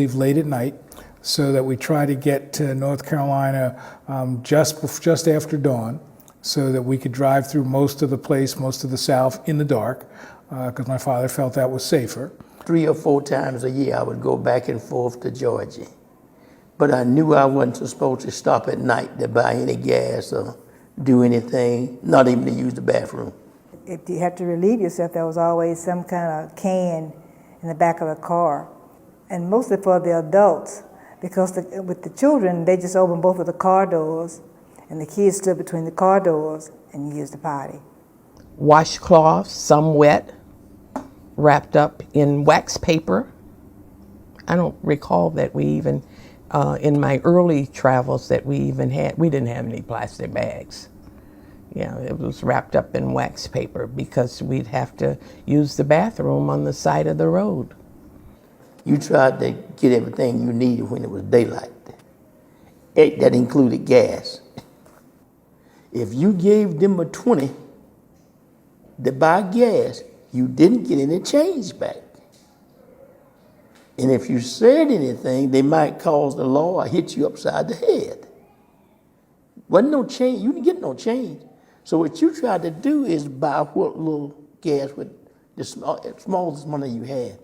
leave late at night so that we try to get to North Carolina just after dawn so that we could drive through most of the South in the dark because my father felt that was safer. 3 or 4 times a year I would go back and forth to Georgia. But I knew I wasn't supposed to stop at night to buy any gas or do anything, not even to use the bathroom. If you had to relieve yourself, there was always some kind of can in the back of the car. And mostly for the adults, because with the children, they just opened both of the car doors, and the kids stood between the car doors and used the potty. Washcloths, some wet, wrapped up in wax paper. I don't recall that we even, in my early travels, that we didn't have any plastic bags. Yeah, it was wrapped up in wax paper because we'd have to use the bathroom on the side of the road. You tried to get everything you needed when it was daylight. That included gas. If you gave them a 20 to buy gas, you didn't get any change back. And if you said anything, they might cause the law or hit you upside the head. Wasn't no change, you didn't get no change. So what you tried to do is buy what little gas with the smallest money you had.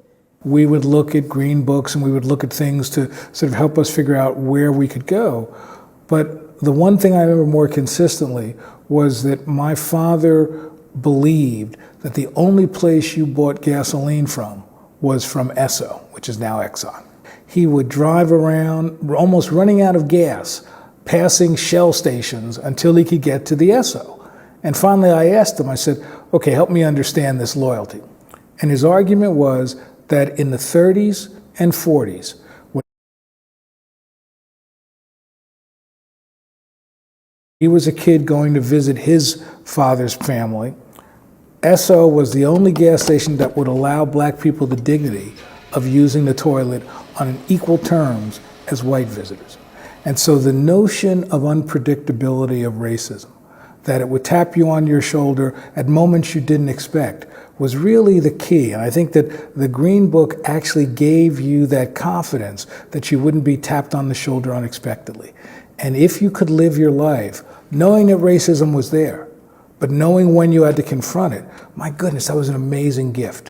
We would look at green books and we would look at things to sort of help us figure out where we could go. But the one thing I remember more consistently was that my father believed that the only place you bought gasoline from was from Esso, which is now Exxon. He would drive around almost running out of gas, passing Shell stations until he could get to the Esso. And finally I asked him, I said, okay, help me understand this loyalty. And his argument was that in the 30s and 40s, when he was a kid going to visit his father's family, Esso was the only gas station that would allow black people the dignity of using the toilet on equal terms as white visitors. And so the notion of unpredictability of racism, that it would tap you on your shoulder at moments you didn't expect, was really the key. And I think that the Green Book actually gave you that confidence that you wouldn't be tapped on the shoulder unexpectedly. And if you could live your life knowing that racism was there, but knowing when you had to confront it, my goodness, that was an amazing gift.